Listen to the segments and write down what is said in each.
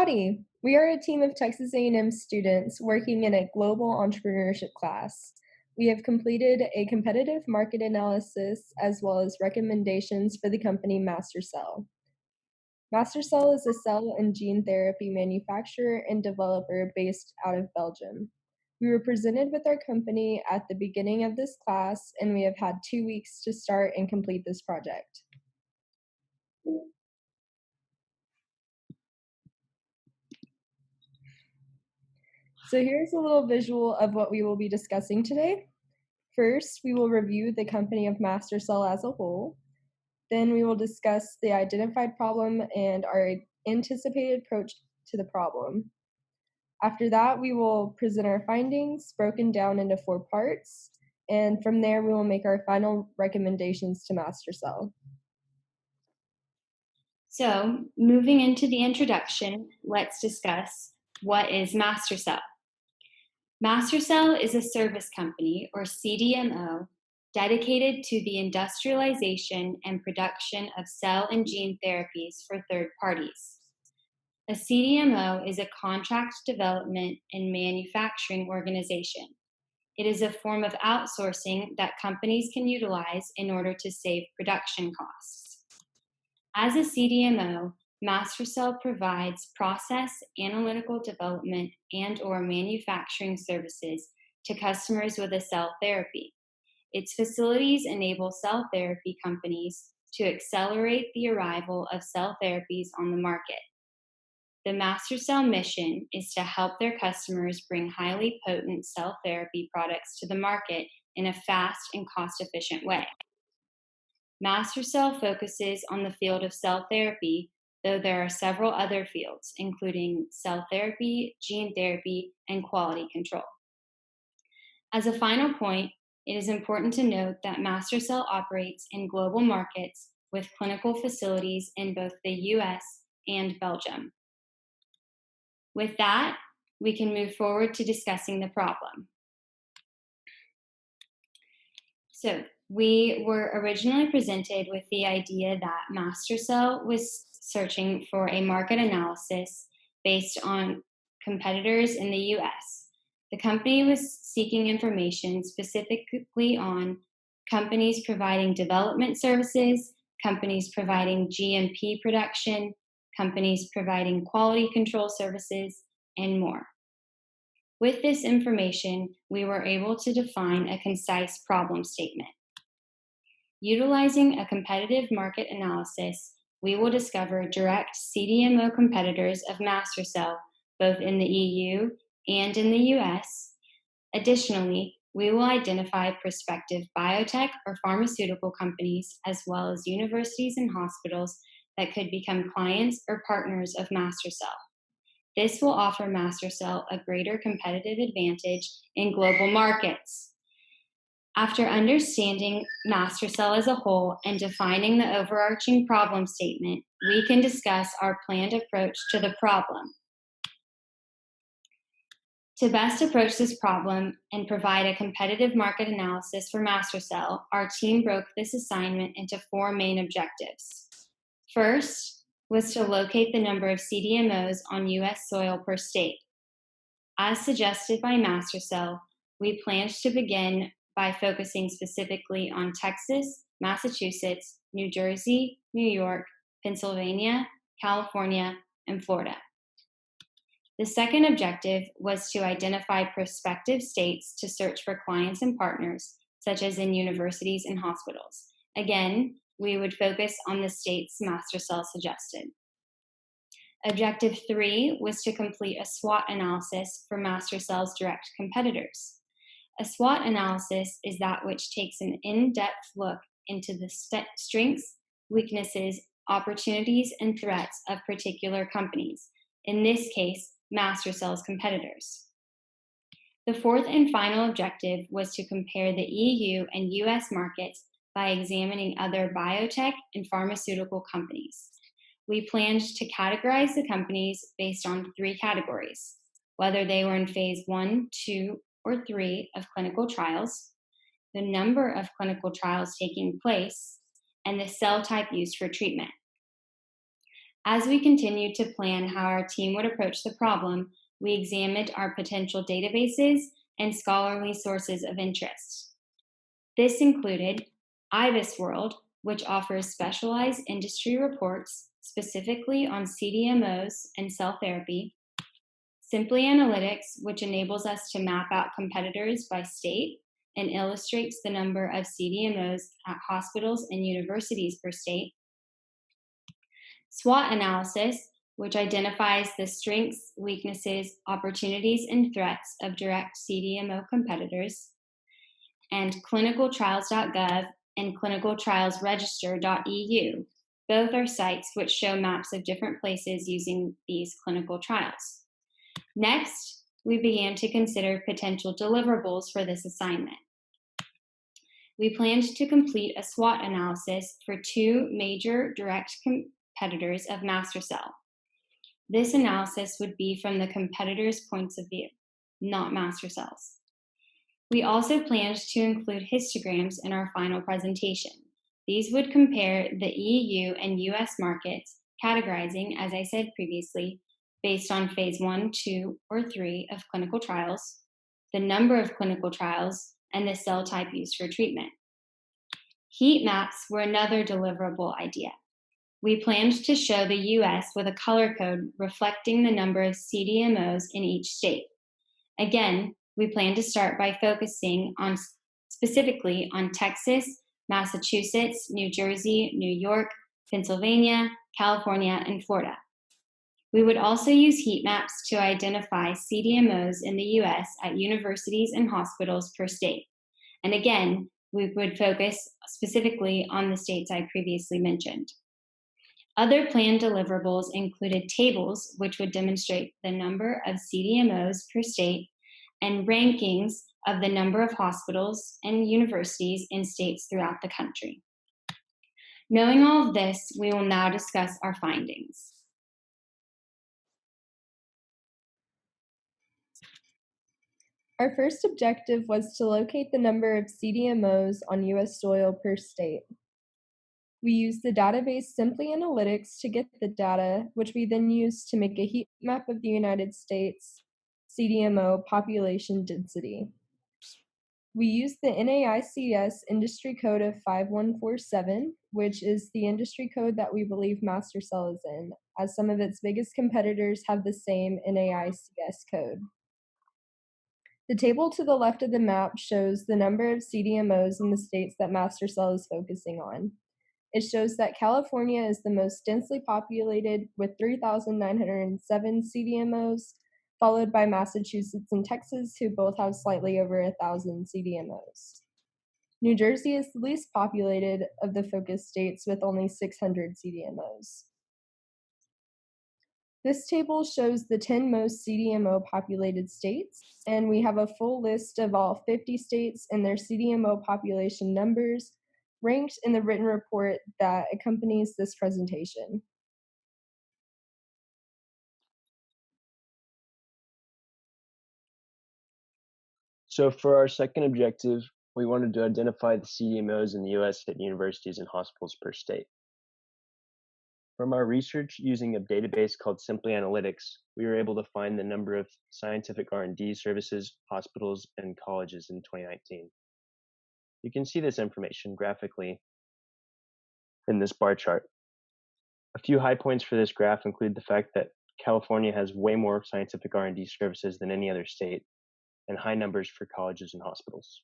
Howdy! We are a team of Texas A&M students working in a global entrepreneurship class. We have completed a competitive market analysis as well as recommendations for the company Masthercell. Masthercell is a cell and gene therapy manufacturer and developer based out of Belgium. We were presented with our company at the beginning of this class, and we have had 2 weeks to start and complete this project. So here's a little visual of what we will be discussing today. First, we will review the company of Masthercell as a whole. Then we will discuss the identified problem and our anticipated approach to the problem. After that, we will present our findings broken down into 4 parts, and from there we will make our final recommendations to Masthercell. So, moving into the introduction, let's discuss what is Masthercell. Masthercell is a service company, or CDMO, dedicated to the industrialization and production of cell and gene therapies for third parties. A CDMO is a contract development and manufacturing organization. It is a form of outsourcing that companies can utilize in order to save production costs. As a CDMO, Masthercell provides process analytical development and/or manufacturing services to customers with a cell therapy. Its facilities enable cell therapy companies to accelerate the arrival of cell therapies on the market. The Masthercell mission is to help their customers bring highly potent cell therapy products to the market in a fast and cost-efficient way. Masthercell focuses on the field of cell therapy, though there are several other fields, including cell therapy, gene therapy, and quality control. As a final point, it is important to note that Masthercell operates in global markets with clinical facilities in both the US and Belgium. With that, we can move forward to discussing the problem. So, we were originally presented with the idea that Masthercell was searching for a market analysis based on competitors in the US. The company was seeking information specifically on companies providing development services, companies providing GMP production, companies providing quality control services, and more. With this information, we were able to define a concise problem statement. Utilizing a competitive market analysis, we will discover direct CDMO competitors of Masthercell, both in the EU and in the US. Additionally, we will identify prospective biotech or pharmaceutical companies, as well as universities and hospitals that could become clients or partners of Masthercell. This will offer Masthercell a greater competitive advantage in global markets. After understanding Masthercell as a whole and defining the overarching problem statement, we can discuss our planned approach to the problem. To best approach this problem and provide a competitive market analysis for Masthercell, our team broke this assignment into 4 main objectives. First was to locate the number of CDMOs on US soil per state. As suggested by Masthercell, we planned to begin by focusing specifically on Texas, Massachusetts, New Jersey, New York, Pennsylvania, California, and Florida. The second objective was to identify prospective states to search for clients and partners, such as in universities and hospitals. Again, we would focus on the states Masthercell suggested. Objective 3 was to complete a SWOT analysis for Masthercell's direct competitors. A SWOT analysis is that which takes an in-depth look into the strengths, weaknesses, opportunities, and threats of particular companies, in this case, Masthercell's competitors. The fourth and final objective was to compare the EU and US markets by examining other biotech and pharmaceutical companies. We planned to categorize the companies based on 3 categories: whether they were in phase 1, 2, or 3 of clinical trials, the number of clinical trials taking place, and the cell type used for treatment. As we continued to plan how our team would approach the problem, we examined our potential databases and scholarly sources of interest. This included IBUS World, which offers specialized industry reports specifically on CDMOs and cell therapy, Simply Analytics, which enables us to map out competitors by state and illustrates the number of CDMOs at hospitals and universities per state, SWOT Analysis, which identifies the strengths, weaknesses, opportunities, and threats of direct CDMO competitors, and clinicaltrials.gov and clinicaltrialsregister.eu. Both are sites which show maps of different places using these clinical trials. Next, we began to consider potential deliverables for this assignment. We planned to complete a SWOT analysis for two major direct competitors of Masthercell. This analysis would be from the competitors' points of view, not Masthercell's. We also planned to include histograms in our final presentation. These would compare the EU and US markets, categorizing, as I said previously, based on phase 1, 2, or 3 of clinical trials, the number of clinical trials, and the cell type used for treatment. Heat maps were another deliverable idea. We planned to show the US with a color code reflecting the number of CDMOs in each state. Again, we plan to start by focusing on specifically on Texas, Massachusetts, New Jersey, New York, Pennsylvania, California, and Florida. We would also use heat maps to identify CDMOs in the US at universities and hospitals per state. And again, we would focus specifically on the states I previously mentioned. Other planned deliverables included tables which would demonstrate the number of CDMOs per state and rankings of the number of hospitals and universities in states throughout the country. Knowing all of this, we will now discuss our findings. Our first objective was to locate the number of CDMOs on US soil per state. We used the database Simply Analytics to get the data, which we then used to make a heat map of the United States CDMO population density. We used the NAICS industry code of 5147, which is the industry code that we believe Masthercell is in, as some of its biggest competitors have the same NAICS code. The table to the left of the map shows the number of CDMOs in the states that Masthercell is focusing on. It shows that California is the most densely populated with 3,907 CDMOs, followed by Massachusetts and Texas, who both have slightly over 1,000 CDMOs. New Jersey is the least populated of the focus states with only 600 CDMOs. This table shows the 10 most CDMO populated states, and we have a full list of all 50 states and their CDMO population numbers ranked in the written report that accompanies this presentation. So for our second objective, we wanted to identify the CDMOs in the US at universities and hospitals per state. From our research using a database called Simply Analytics, we were able to find the number of scientific R&D services, hospitals, and colleges in 2019. You can see this information graphically in this bar chart. A few high points for this graph include the fact that California has way more scientific R&D services than any other state, and high numbers for colleges and hospitals.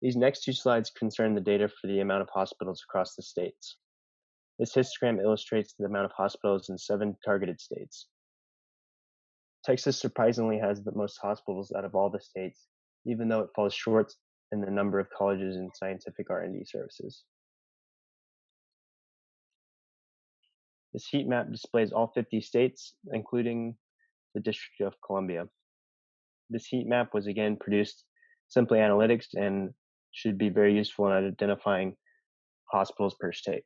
These next two slides concern the data for the amount of hospitals across the states. This histogram illustrates the amount of hospitals in 7 targeted states. Texas surprisingly has the most hospitals out of all the states, even though it falls short in the number of colleges and scientific R&D services. This heat map displays all 50 states, including the District of Columbia. This heat map was again produced Simply Analytics and should be very useful in identifying hospitals per state.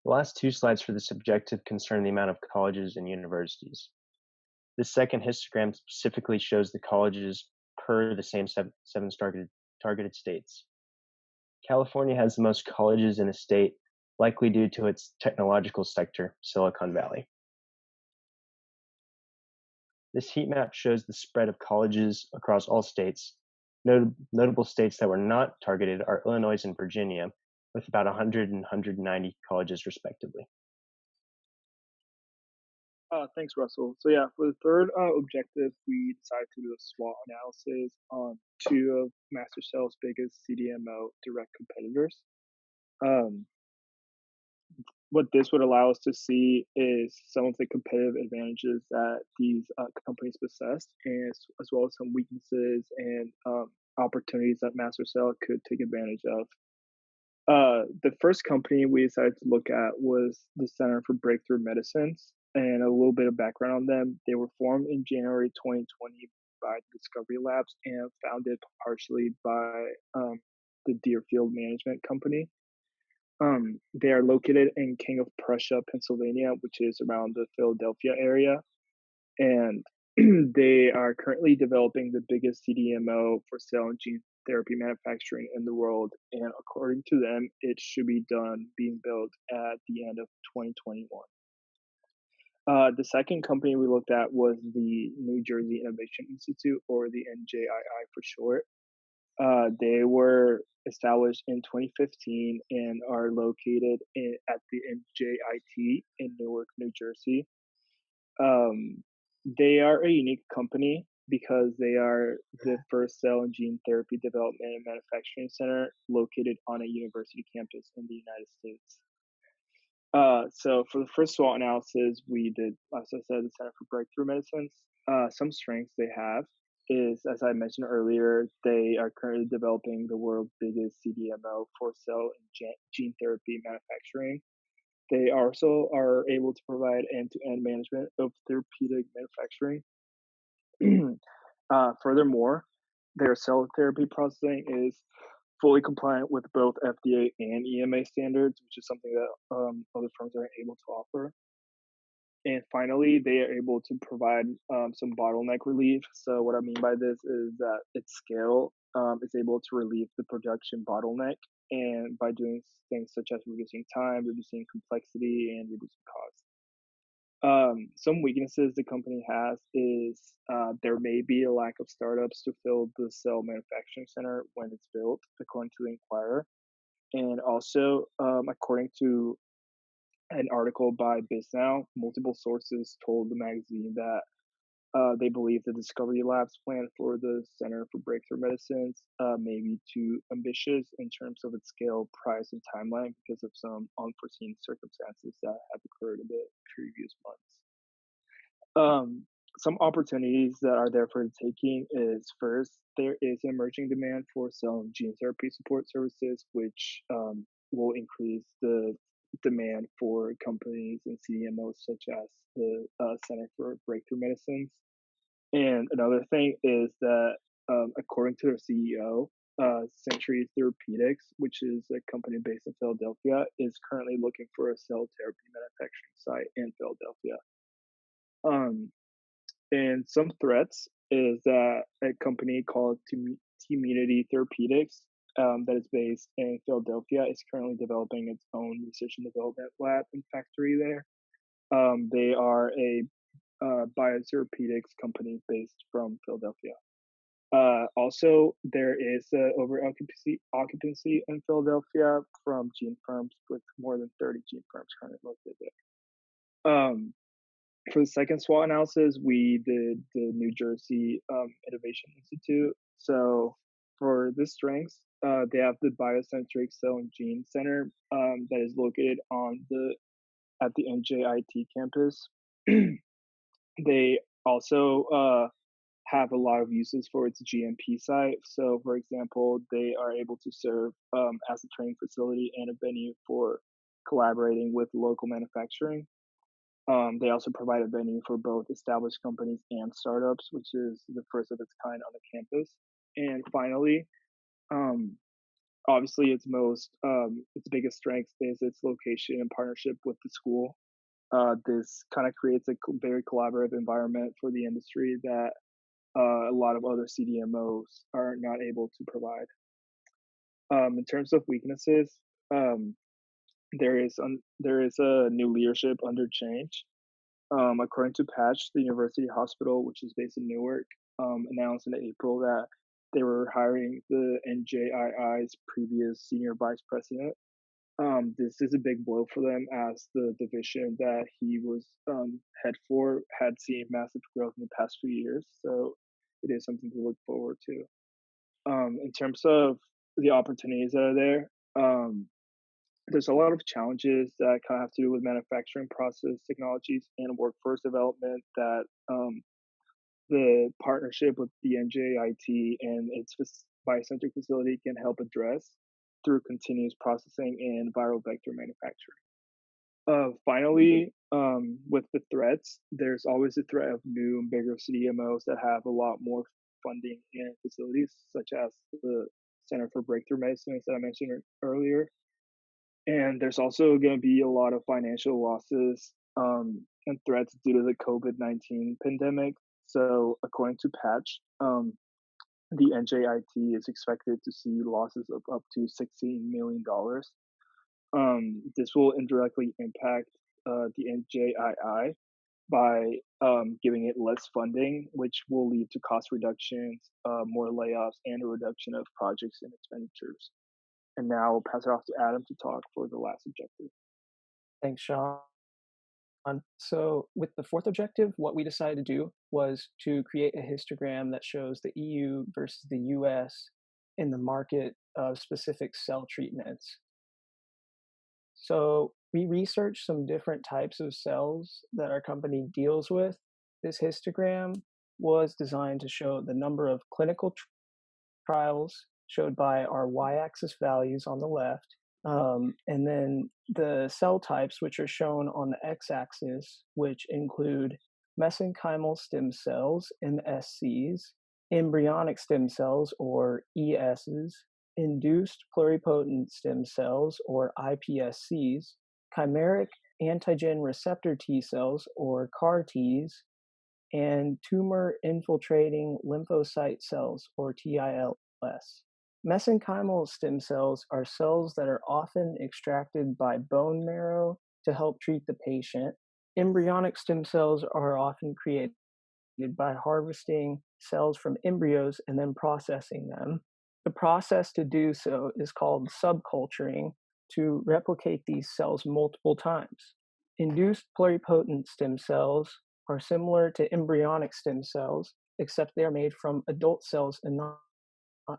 The last two slides for this objective concern the amount of colleges and universities. This second histogram specifically shows the colleges per the same seven targeted states. California has the most colleges in a state, likely due to its technological sector, Silicon Valley. This heat map shows the spread of colleges across all states. Notable states that were not targeted are Illinois and Virginia, with about 100 and 190 colleges respectively. Thanks, Russell. So yeah, for the third objective, we decided to do a SWOT analysis on two of Masthercell's biggest CDMO direct competitors. Um, what this would allow us to see is some of the competitive advantages that these companies possess, and as well as some weaknesses and opportunities that Masthercell could take advantage of. The first company we decided to look at was the Center for Breakthrough Medicines, and a little bit of background on them. They were formed in January 2020 by Discovery Labs and founded partially by the Deerfield Management Company. They are located in King of Prussia, Pennsylvania, which is around the Philadelphia area, and they are currently developing the biggest CDMO for cell and gene therapy manufacturing in the world. And according to them, it should be being built at the end of 2021. The second company we looked at was the New Jersey Innovation Institute, or the NJII for short. They were established in 2015 and are located at the NJIT in Newark, New Jersey. They are a unique company because they are the first cell and gene therapy development and manufacturing center located on a university campus in the United States. So for the first SWOT analysis, we did, as I said, the Center for Breakthrough Medicines. Some strengths they have is, as I mentioned earlier, they are currently developing the world's biggest CDMO for cell and gene therapy manufacturing. They also are able to provide end-to-end management of therapeutic manufacturing. Furthermore, their cell therapy processing is fully compliant with both FDA and EMA standards, which is something that other firms aren't able to offer. And finally, they are able to provide some bottleneck relief. So what I mean by this is that its scale is able to relieve the production bottleneck, and by doing things such as reducing time, reducing complexity, and reducing cost. Some weaknesses the company has is there may be a lack of startups to fill the cell manufacturing center when it's built, according to the Inquirer. And also, according to an article by BizNow, multiple sources told the magazine that they believe the Discovery Labs plan for the Center for Breakthrough Medicines may be too ambitious in terms of its scale, price, and timeline because of some unforeseen circumstances that have occurred in the previous months. Some opportunities that are there for the taking is, first, there is emerging demand for cell and gene therapy support services, which will increase the demand for companies and CDMOs such as the Center for Breakthrough Medicines. And another thing is that, according to their CEO, Century Therapeutics, which is a company based in Philadelphia, is currently looking for a cell therapy manufacturing site in Philadelphia. And some threats is that a company called Community Therapeutics that is based in Philadelphia is currently developing its own research and development lab and factory there. They are a biotherapeutics company based from Philadelphia. Also, there is over occupancy in Philadelphia from gene firms, with more than 30 gene firms currently located there. For the second SWOT analysis, we did the New Jersey Innovation Institute. So for this strengths, they have the Biocentric Cell and Gene Center that is located at the NJIT campus. They also have a lot of uses for its GMP site. So, for example, they are able to serve as a training facility and a venue for collaborating with local manufacturing. They also provide a venue for both established companies and startups, which is the first of its kind on the campus. And finally, obviously, its biggest strength is its location and partnership with the school. This kind of creates a very collaborative environment for the industry that a lot of other CDMOs are not able to provide. In terms of weaknesses, um, there is a new leadership under change. According to Patch, the University Hospital, which is based in Newark, announced in April that they were hiring the NJII's previous senior vice president. This is a big blow for them as the division that he was head for had seen massive growth in the past few years. So it is something to look forward to. In terms of the opportunities that are there, there's a lot of challenges that kind of have to do with manufacturing process technologies and workforce development that the partnership with the NJIT and its biocentric facility can help address through continuous processing and viral vector manufacturing. Finally, with the threats, there's always the threat of new and bigger CDMOs that have a lot more funding and facilities, such as the Center for Breakthrough Medicines that I mentioned earlier. And there's also going to be a lot of financial losses and threats due to the COVID-19 pandemic. So, according to Patch, the NJIT is expected to see losses of up to $16 million. This will indirectly impact the NJII by giving it less funding, which will lead to cost reductions, more layoffs, and a reduction of projects and expenditures. And now I'll pass it off to Adam to talk for the last objective. Thanks, Sean. So with the fourth objective, what we decided to do was to create a histogram that shows the EU versus the US in the market of specific cell treatments. So we researched some different types of cells that our company deals with. This histogram was designed to show the number of clinical trials showed by our y-axis values on the left, and then the cell types, which are shown on the x-axis, which include mesenchymal stem cells, MSCs, embryonic stem cells, or ESs, induced pluripotent stem cells, or iPSCs, chimeric antigen receptor T cells, or CAR-Ts, and tumor infiltrating lymphocyte cells, or TILS. Mesenchymal stem cells are cells that are often extracted by bone marrow to help treat the patient. Embryonic stem cells are often created by harvesting cells from embryos and then processing them. The process to do so is called subculturing, to replicate these cells multiple times. Induced pluripotent stem cells are similar to embryonic stem cells, except they are made from adult cells and not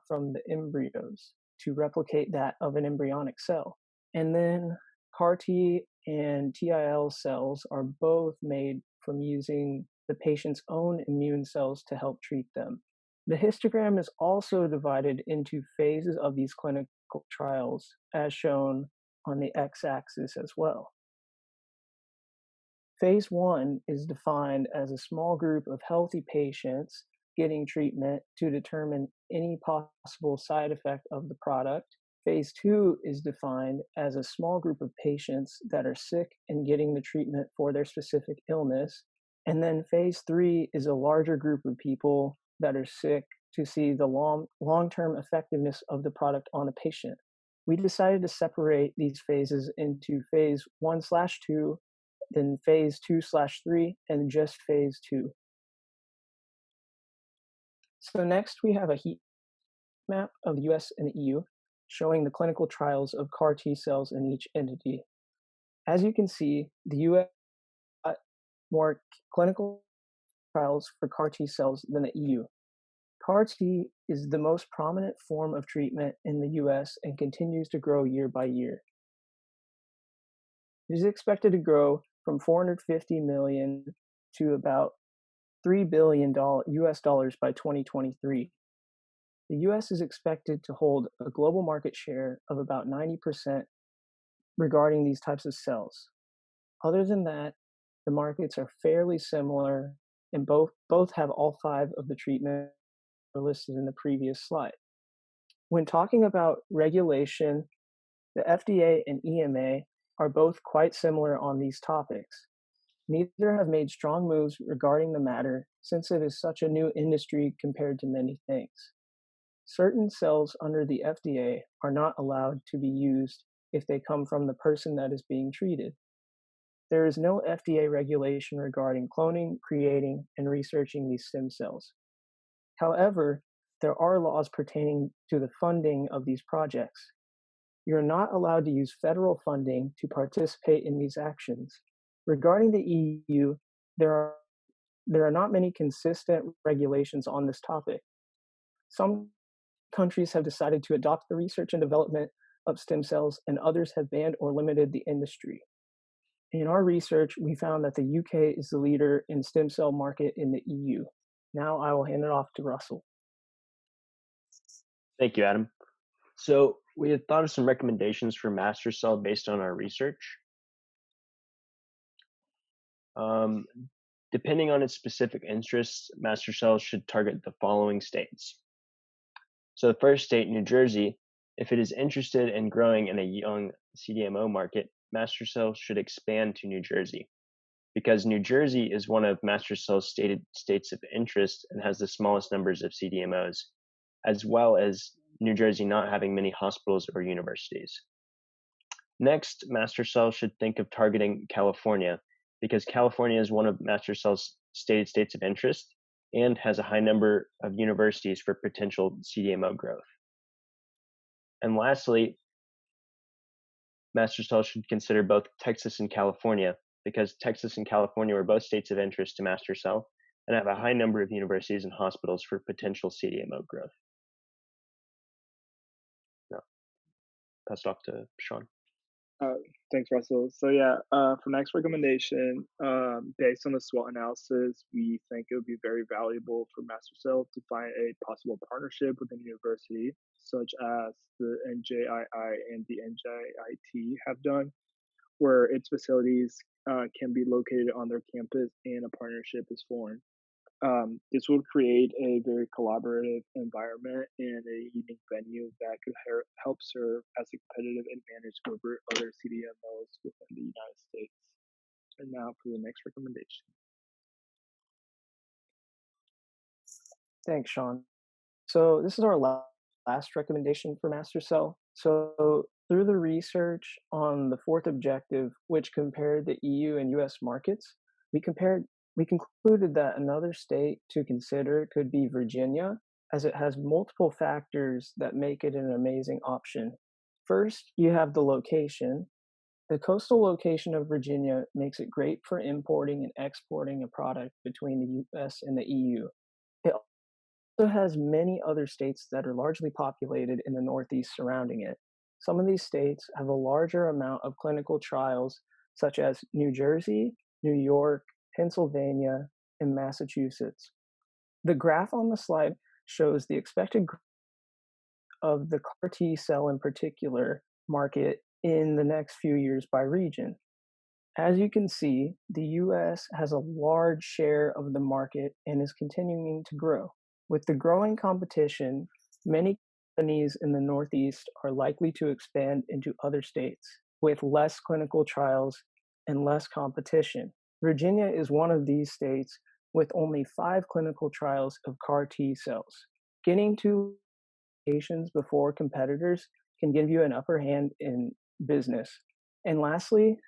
from the embryos to replicate that of an embryonic cell. And then CAR-T and TIL cells are both made from using the patient's own immune cells to help treat them. The histogram is also divided into phases of these clinical trials, as shown on the x-axis as well. Phase 1 is defined as a small group of healthy patients getting treatment to determine any possible side effect of the product. Phase 2 is defined as a small group of patients that are sick and getting the treatment for their specific illness. And then phase 3 is a larger group of people that are sick to see the long-term effectiveness of the product on a patient. We decided to separate these phases into phase 1/2, then phase 2/3, and just phase 2. So next we have a heat map of the US and the EU showing the clinical trials of CAR T cells in each entity. As you can see, the US got more clinical trials for CAR T cells than the EU. CAR T is the most prominent form of treatment in the US and continues to grow year by year. It is expected to grow from 450 million to about $3 billion US dollars by 2023. The US is expected to hold a global market share of about 90% regarding these types of cells. Other than that, the markets are fairly similar, and both have all 5 of the treatments listed in the previous slide. When talking about regulation, the FDA and EMA are both quite similar on these topics. Neither have made strong moves regarding the matter since it is such a new industry compared to many things. certain cells under the FDA are not allowed to be used if they come from the person that is being treated. There is no FDA regulation regarding cloning, creating, and researching these stem cells. However, there are laws pertaining to the funding of these projects. You're not allowed to use federal funding to participate in these actions. Regarding the EU, there are not many consistent regulations on this topic. Some countries have decided to adopt the research and development of stem cells, and others have banned or limited the industry. In our research, we found that the UK is the leader in stem cell market in the EU. Now I will hand it off to Russell. Thank you, Adam. So we had thought of some recommendations for Masthercell based on our research. Depending on its specific interests, Masthercell should target the following states. So the first state, New Jersey, if it is interested in growing in a young CDMO market, Masthercell should expand to New Jersey, because New Jersey is one of Masthercell's stated states of interest and has the smallest numbers of CDMOs, as well as New Jersey not having many hospitals or universities. Next, Masthercell should think of targeting California, because California is one of Masthercell's stated states of interest and has a high number of universities for potential CDMO growth. And lastly, Masthercell should consider both Texas and California, because Texas and California are both states of interest to Masthercell and have a high number of universities and hospitals for potential CDMO growth. Now, pass it off to Sean. Thanks, Russell. So yeah, for next recommendation, based on the SWOT analysis, we think it would be very valuable for Masthercell to find a possible partnership with a university, such as the NJII and the NJIT have done, where its facilities can be located on their campus and a partnership is formed. This would create a very collaborative environment and a unique venue that could help serve as a competitive advantage over other CDMOs within the United States. And now for the next recommendation. Thanks, Sean. So this is our last recommendation for Masthercell. So through the research on the fourth objective, which compared the EU and US markets, we concluded that another state to consider could be Virginia, as it has multiple factors that make it an amazing option. First, you have the location. The coastal location of Virginia makes it great for importing and exporting a product between the US and the EU. It also has many other states that are largely populated in the Northeast surrounding it. Some of these states have a larger amount of clinical trials, such as New Jersey, New York, Pennsylvania, and Massachusetts. The graph on the slide shows the expected growth of the CAR T cell in particular market in the next few years by region. As you can see, the US has a large share of the market and is continuing to grow. With the growing competition, many companies in the Northeast are likely to expand into other states with less clinical trials and less competition. Virginia is one of these states with only 5 clinical trials of CAR T cells. Getting to locations before competitors can give you an upper hand in business. And lastly,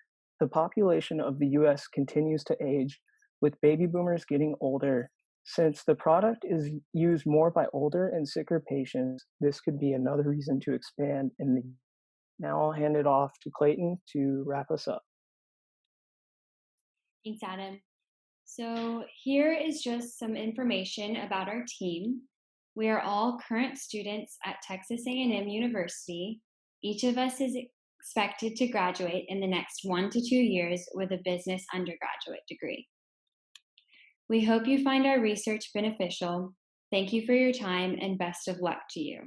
the population of the US continues to age, with baby boomers getting older. Since the product is used more by older and sicker patients, this could be another reason to expand in the. Now I'll hand it off to Clayton to wrap us up. Thanks, Adam. So here is just some information about our team. We are all current students at Texas A&M University. Each of us is expected to graduate in the next 1 to 2 years with a business undergraduate degree. We hope you find our research beneficial. Thank you for your time and best of luck to you.